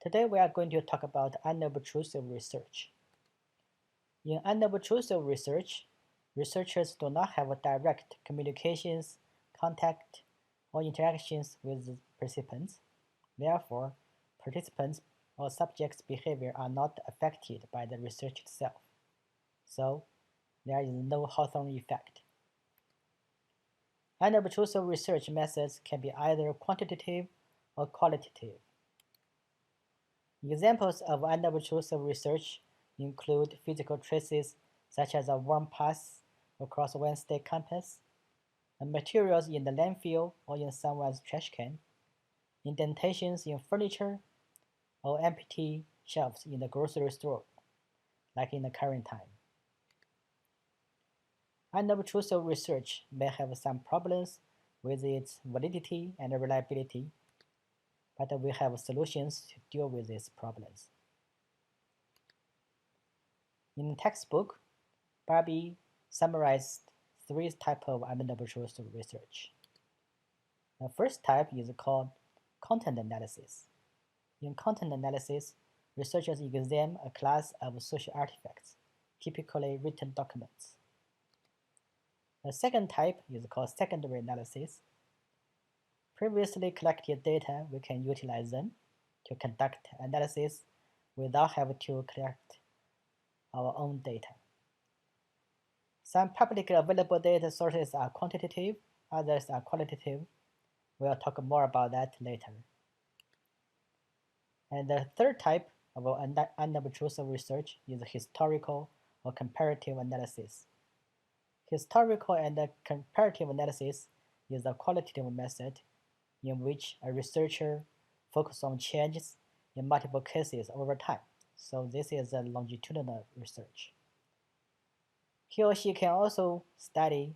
Today we are going to talk about unobtrusive research. In unobtrusive research, researchers do not have direct communications, contact, or interactions with participants. Therefore, participants' or subjects' behavior are not affected by the research itself. So, there is no Hawthorne effect. Unobtrusive research methods can be either quantitative or qualitative. Examples of unobtrusive research include physical traces such as a worm path across one state campus, and materials in the landfill or in someone's trash can, indentations in furniture, or empty shelves in the grocery store, like in the current time. Unobtrusive research may have some problems with its validity and reliability, but we have solutions to deal with these problems. In the textbook, Barbie summarized three types of unobtrusive research. The first type is called content analysis. In content analysis, researchers examine a class of social artifacts, typically written documents. The second type is called secondary analysis. Previously collected data, we can utilize them to conduct analysis without having to collect our own data. Some publicly available data sources are quantitative, others are qualitative. We'll talk more about that later. And the third type of unobtrusive research is historical or comparative analysis. Historical and comparative analysis is a qualitative method in which a researcher focuses on changes in multiple cases over time. So this is a longitudinal research. He or she can also study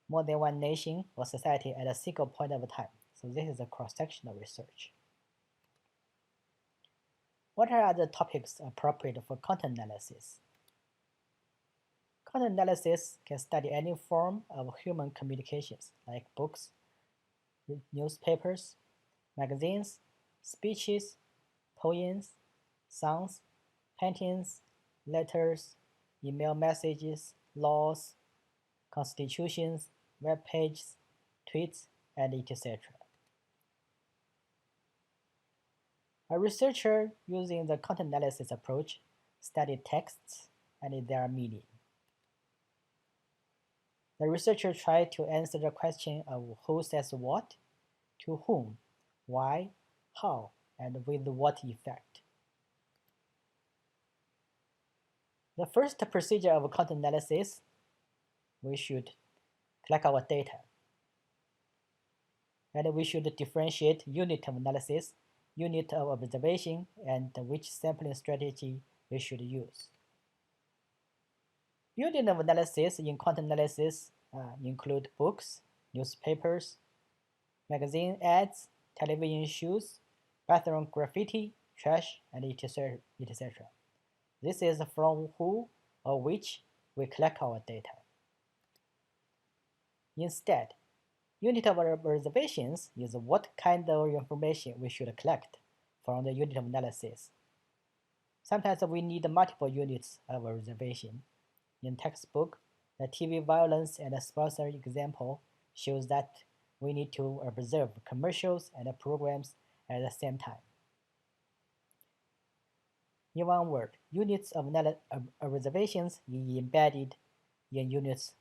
more than one nation or society at a single point of time. So this is a cross-sectional research. What are other topics appropriate for content analysis? Content analysis can study any form of human communications, like books, newspapers, magazines, speeches, poems, songs, paintings, letters, email messages, laws, constitutions, web pages, tweets, and etc. A researcher using the content analysis approach studied texts and their meaning. The researcher tried to answer the question of who says what, to whom, why, how, and with what effect. The first procedure of content analysis, we should collect our data. And we should differentiate unit of analysis, unit of observation, and which sampling strategy we should use. Unit of analysis in content analysis include books, newspapers, magazine ads, television shows, bathroom graffiti, trash, and etc. This is from who or which we collect our data. Instead, unit of observations is what kind of information we should collect from the unit of analysis. Sometimes we need multiple units of observation. In textbook, the TV violence and sponsor example shows that we need to observe commercials and programs at the same time. In one word, units of observations is embedded in units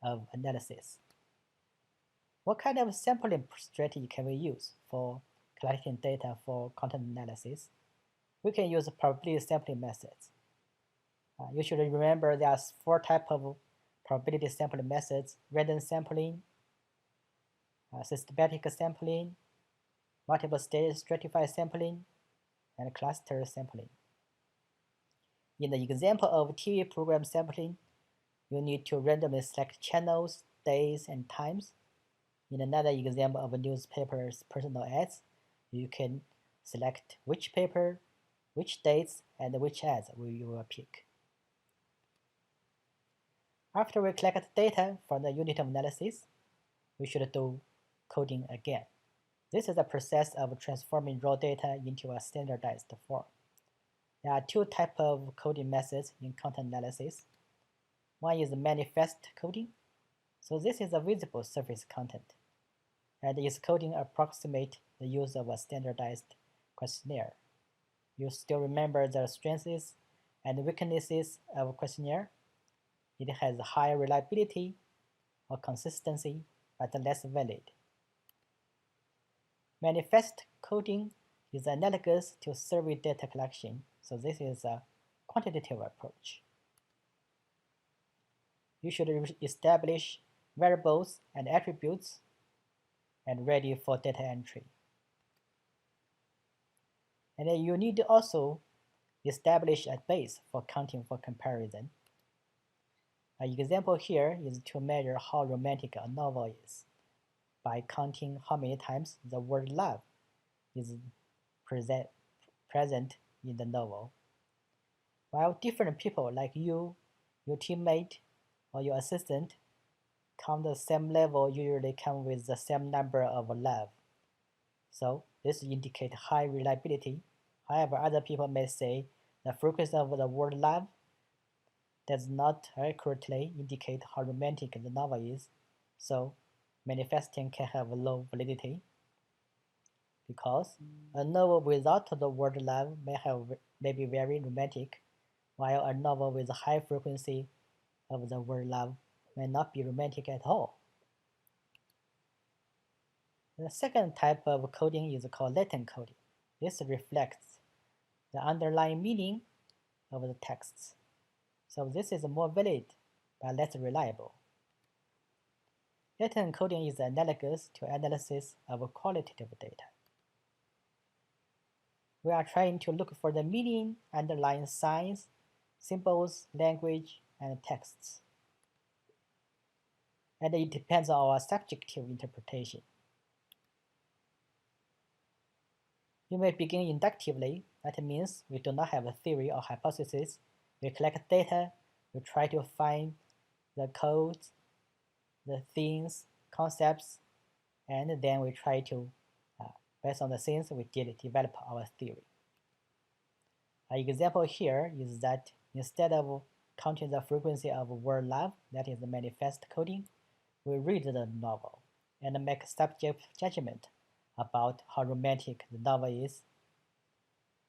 of analysis. What kind of sampling strategy can we use for collecting data for content analysis? We can use probability sampling methods. You should remember there are four types of probability sampling methods: random sampling, systematic sampling, multiple stage stratified sampling, and cluster sampling. In the example of TV program sampling, you need to randomly select channels, days, and times. In another example of newspapers' personal ads, you can select which paper, which dates, and which ads you will pick. After we collect data from the unit of analysis, we should do coding again. This is a process of transforming raw data into a standardized form. There are two types of coding methods in content analysis. One is manifest coding. So this is a visible surface content, and its coding approximates the use of a standardized questionnaire. You still remember the strengths and weaknesses of a questionnaire. It has high reliability or consistency, but less valid. Manifest coding is analogous to survey data collection, so this is a quantitative approach. You should establish variables and attributes and ready for data entry. And then you need to also establish a base for counting for comparison. An example here is to measure how romantic a novel is by counting how many times the word love is present in the novel. While different people like you, your teammate, or your assistant count the same level usually come with the same number of love. So this indicates high reliability. However, other people may say the frequency of the word love does not accurately indicate how romantic the novel is, so manifesting can have low validity. Because a novel without the word love may be very romantic, while a novel with a high frequency of the word love may not be romantic at all. The second type of coding is called latent coding. This reflects the underlying meaning of the texts. So this is more valid but less reliable. Latent coding is analogous to analysis of qualitative data. We are trying to look for the meaning underlying signs, symbols, language, and texts. And it depends on our subjective interpretation. You may begin inductively. That means we do not have a theory or hypothesis. We collect data, we try to find the codes, the things, concepts, and then we try to, based on the things, we develop our theory. An example here is that instead of counting the frequency of word love, that is the manifest coding, we read the novel and make subjective judgment about how romantic the novel is.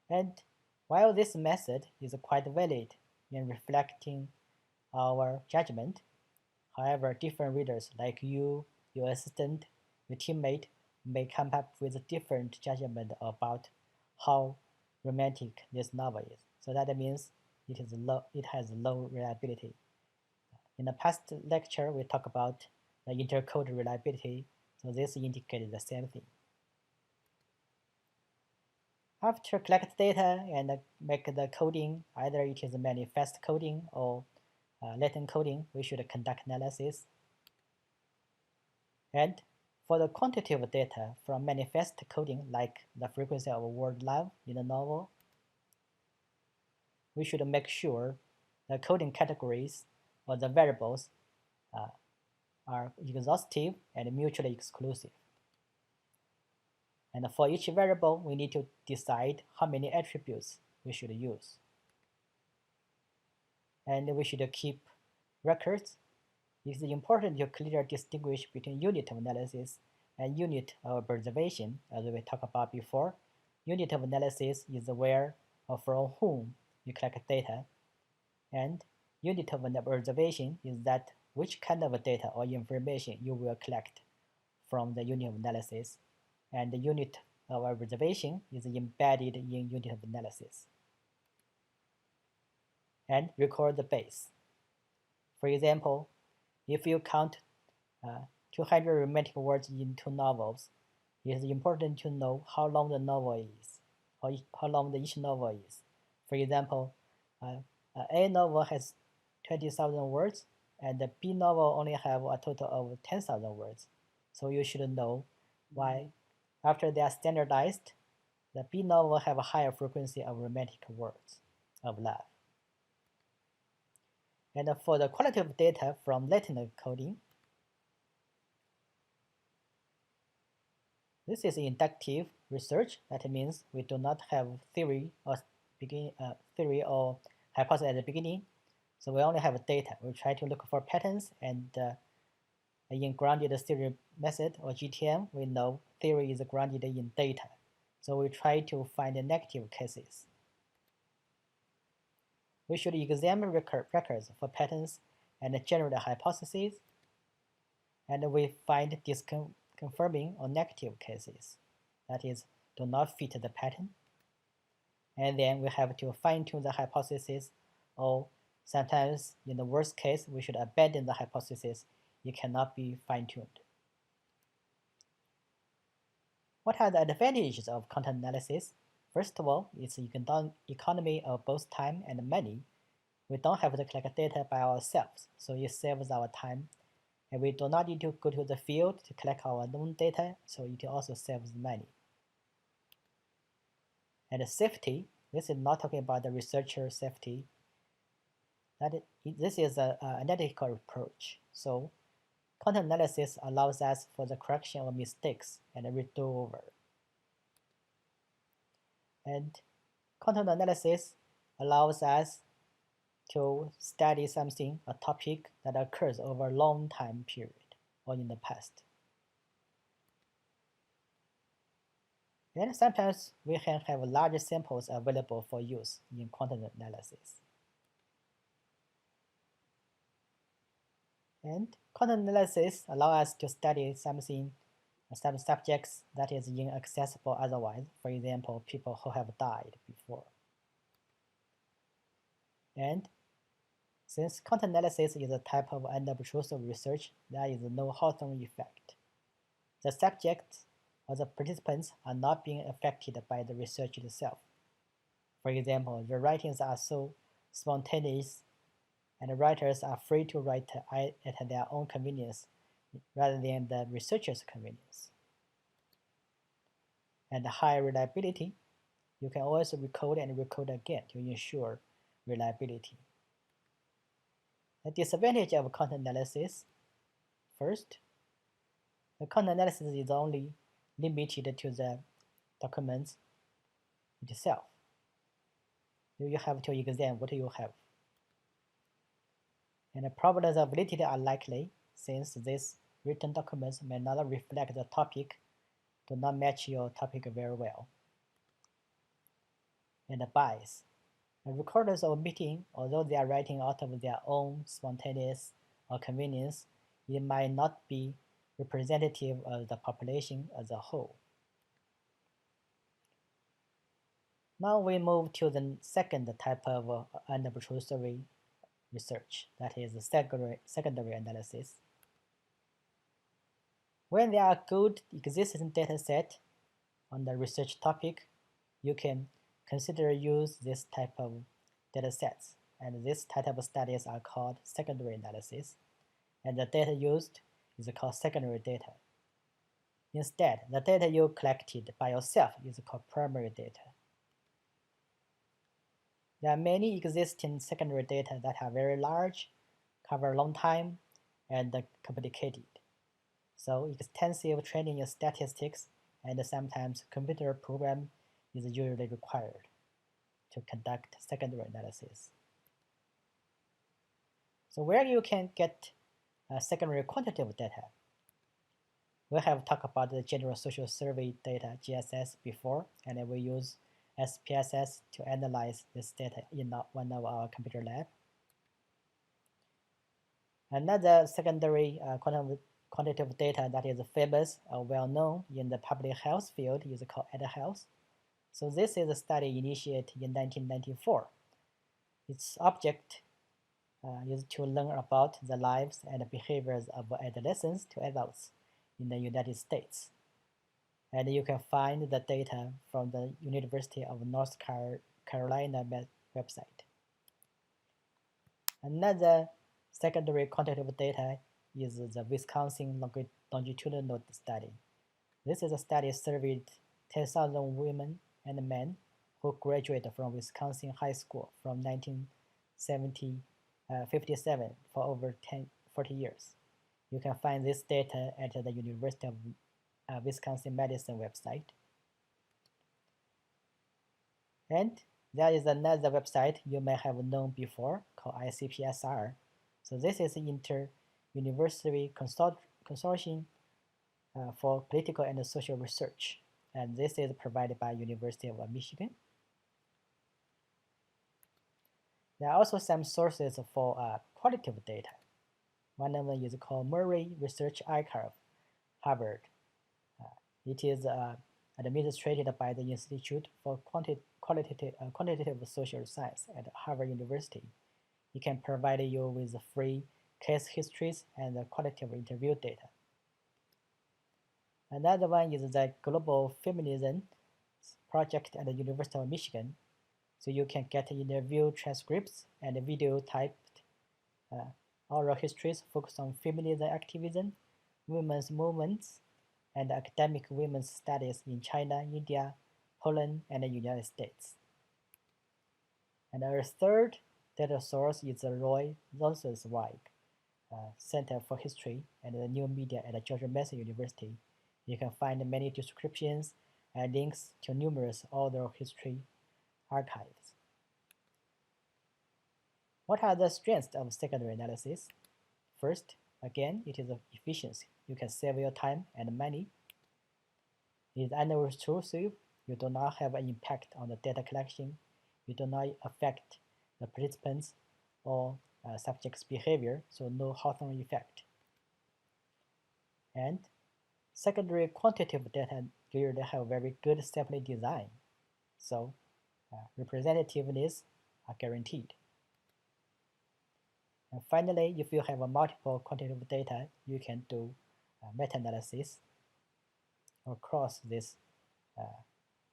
And while this method is quite valid in reflecting our judgment, however, different readers like you, your assistant, your teammate may come up with different judgment about how romantic this novel is. So that means it has low reliability. In the past lecture, we talked about the intercode reliability, so this indicates the same thing. After collect data and make the coding, either it is manifest coding or latent coding, we should conduct analysis. And for the quantitative data from manifest coding, like the frequency of word love in the novel, we should make sure the coding categories or the variables are exhaustive and mutually exclusive. And for each variable, we need to decide how many attributes we should use. And we should keep records. It is important to clearly distinguish between unit of analysis and unit of observation, as we talked about before. Unit of analysis is where or from whom you collect data, and unit of observation is that which kind of data or information you will collect from the unit of analysis, and the unit of observation is embedded in unit of analysis. And record the base. For example, if you count 200 romantic words in two novels, it is important to know how long the novel is, or how long each novel is. For example, A novel has 20,000 words, and the B novel only have a total of 10,000 words. So you should know why, after they are standardized, the B novel have a higher frequency of romantic words of love. And for the qualitative data from latent coding, This is inductive research. That means we do not have theory or hypothesis at the beginning. So we only have data. We try to look for patterns, and in grounded theory method or GTM, we know theory is grounded in data. So we try to find the negative cases. We should examine records for patterns and generate hypotheses, and we find disconfirming or negative cases, that is, do not fit the pattern. And then we have to fine-tune the hypothesis, or sometimes, in the worst case, we should abandon the hypothesis. It cannot be fine-tuned. What are the advantages of content analysis? First of all, it's economy of both time and money. We don't have to collect data by ourselves, so it saves our time. And we do not need to go to the field to collect our own data, so it also saves money. And safety, this is not talking about the researcher safety. This is an analytical approach. So content analysis allows us for the correction of mistakes and redo over. And content analysis allows us to study something, a topic that occurs over a long time period or in the past. And sometimes we can have large samples available for use in content analysis. And content analysis allows us to study some subjects that is inaccessible otherwise, for example, people who have died before. And since content analysis is a type of unobtrusive research, there is no Hawthorne effect. The subjects or the participants are not being affected by the research itself. For example, the writings are so spontaneous, and the writers are free to write at their own convenience rather than the researcher's convenience. And high reliability, you can always recode and recode again to ensure reliability. The disadvantage of content analysis: first, the content analysis is only limited to the documents itself. You have to examine what you have. And the problems of validity are likely, since these written documents may not reflect the topic, do not match your topic very well. And the bias. The recorders of meeting, although they are writing out of their own spontaneous or convenience, it might not be representative of the population as a whole. Now we move to the second type of unobtrusive research, that is secondary analysis. When there are good existing data set on the research topic, you can consider use this type of data sets, and this type of studies are called secondary analysis, and the data used is called secondary data. Instead, the data you collected by yourself is called primary data. There are many existing secondary data that are very large, cover a long time, and complicated. So extensive training in statistics and sometimes computer program is usually required to conduct secondary analysis. So where you can get secondary quantitative data? We have talked about the General Social Survey data, GSS, before, and we use SPSS to analyze this data in one of our computer lab. Another secondary quantitative data that is famous or well known in the public health field is called EdHealth. So this is a study initiated in 1994. Its object is to learn about the lives and behaviors of adolescents to adults in the United States. And you can find the data from the University of North Carolina website. Another secondary quantitative data is the Wisconsin longitudinal study. This is a study surveyed 10,000 women and men who graduated from Wisconsin high school from 1957 for over 40 years. You can find this data at the University of Wisconsin Medicine website. And there is another website you may have known before called ICPSR. So this is Inter-University Consortium for Political and Social Research. And this is provided by University of Michigan. There are also some sources for qualitative data. One of them is called Murray Research Archive, Harvard. It is administered by the Institute for Quantitative Social Science at Harvard University. It can provide you with free case histories and qualitative interview data. Another one is the Global Feminism Project at the University of Michigan. So you can get interview transcripts and video typed oral histories focused on feminism activism, women's movements, and academic women's studies in China, India, Poland, and the United States. And our third data source is the Roy Rosenzweig Center for History and the New Media at George Mason University. You can find many descriptions and links to numerous oral history archives. What are the strengths of secondary analysis? First, again, it is efficiency. You can save your time and money. It is unobtrusive. You do not have an impact on the data collection. You do not affect the participants or subject's behavior, so no Hawthorne effect. And secondary quantitative data usually have very good sampling design, so representativeness are guaranteed. And finally, if you have multiple quantitative data, you can do meta-analysis across these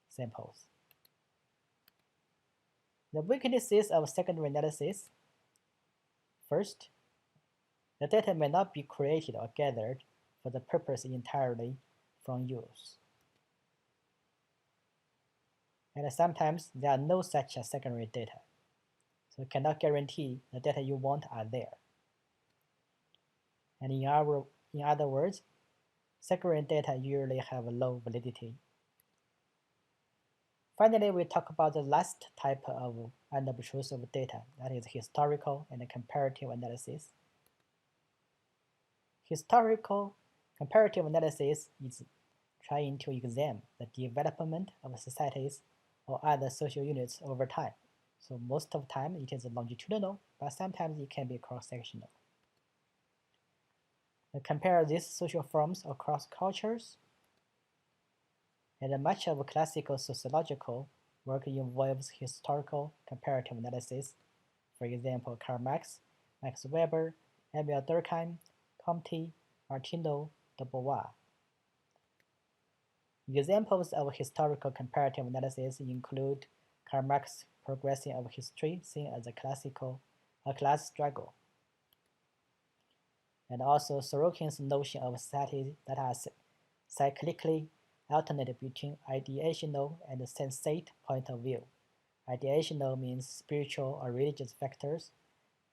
samples. The weaknesses of secondary analysis. First, the data may not be created or gathered for the purpose entirely from use. And sometimes there are no such secondary data, so you cannot guarantee the data you want are there. And in other words, secondary data usually have low validity. Finally, we talk about the last type of unobtrusive data, that is historical and comparative analysis. Historical comparative analysis is trying to examine the development of societies or other social units over time. So most of the time it is longitudinal, but sometimes it can be cross-sectional. Compare these social forms across cultures, and much of classical sociological work involves historical comparative analysis. For example, Karl Marx, Max Weber, Emil Durkheim, Comte, Martino, de Beauvoir. Examples of historical comparative analysis include Karl Marx's progression of history seen as a class struggle, and also Sorokin's notion of societies that are cyclically alternate between ideational and sensate point of view. Ideational means spiritual or religious factors,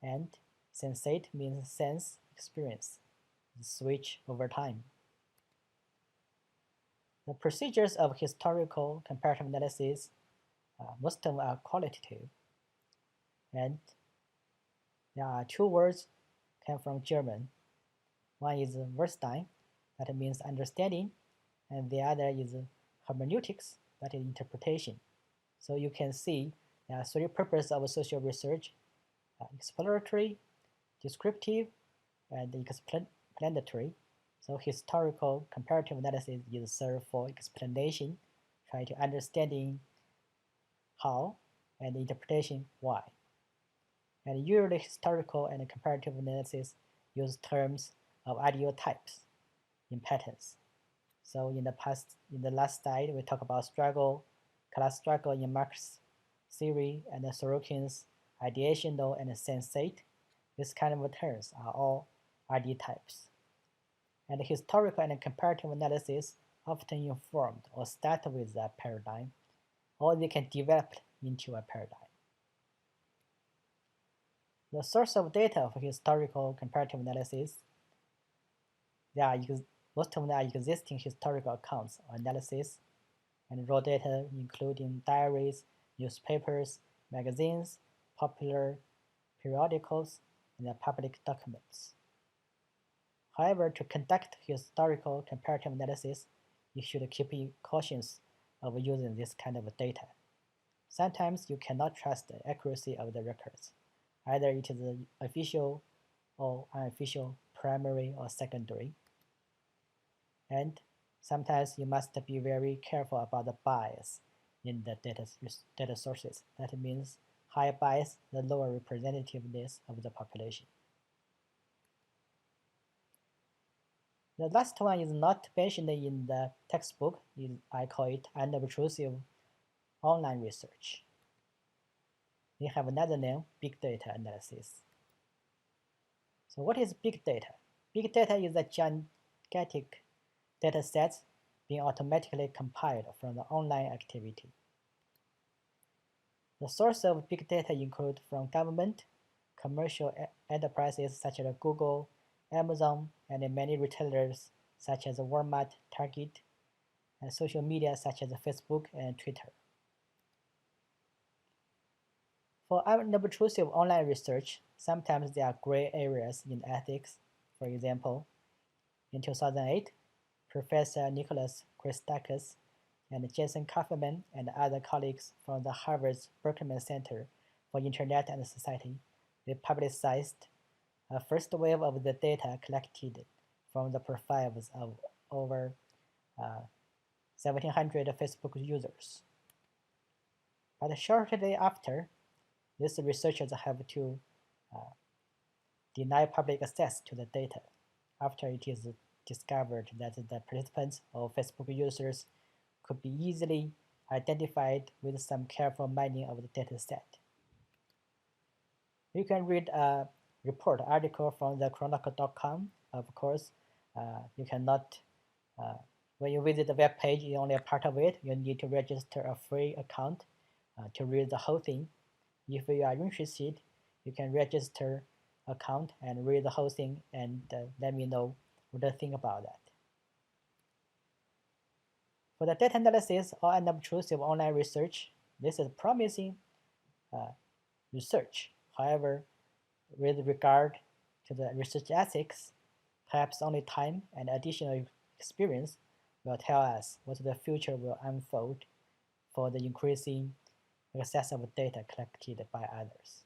and sensate means sense experience. They switch over time. The procedures of historical comparative analysis, most of them are qualitative, and there are two words come from German. One is Verstehen, that means understanding, and the other is hermeneutics, that is interpretation. So you can see there are three purposes of social research: exploratory, descriptive, and explanatory. So historical comparative analysis is served for explanation, trying to understanding how, and interpretation why. And usually historical and comparative analysis use terms of ideotypes in patterns. So in the last slide, we talk about class struggle in Marx's theory and Sorokin's ideational and sensate. These kind of terms are all archetypes. And historical and comparative analysis often informed or start with a paradigm, or they can develop into a paradigm. The source of data for historical comparative analysis, there are Most of them are existing historical accounts or analysis, and raw data including diaries, newspapers, magazines, popular periodicals, and public documents. However, to conduct historical comparative analysis, you should keep cautious of using this kind of data. Sometimes you cannot trust the accuracy of the records. Either it is official or unofficial, primary or secondary. And sometimes you must be very careful about the bias in the data sources. That means higher bias, the lower representativeness of the population. The last one is not mentioned in the textbook. I call it unobtrusive online research. They have another name, big data analysis. So what is big data? Big data is a gigantic data sets being automatically compiled from the online activity. The source of big data include from government, commercial enterprises such as Google, Amazon, and many retailers such as Walmart, Target, and social media such as Facebook and Twitter. For unobtrusive online research, sometimes there are gray areas in ethics. For example, in 2008, Professor Nicholas Christakis and Jason Kaufman and other colleagues from the Harvard's Berkman Center for Internet and Society, they publicized a first wave of the data collected from the profiles of over 1,700 Facebook users. But shortly after, these researchers have to deny public access to the data after it is discovered that the participants or Facebook users could be easily identified with some careful mining of the data set. You can read a report article from the chronicle.com. Of course, you cannot, when you visit the web page, only a part of it. You need to register a free account to read the whole thing. If you are interested, you can register account and read the whole thing and let me know what you think about that. For the data analysis or unobtrusive online research, this is promising research. However, with regard to the research ethics, perhaps only time and additional experience will tell us what the future will unfold for the increasing access of data collected by others.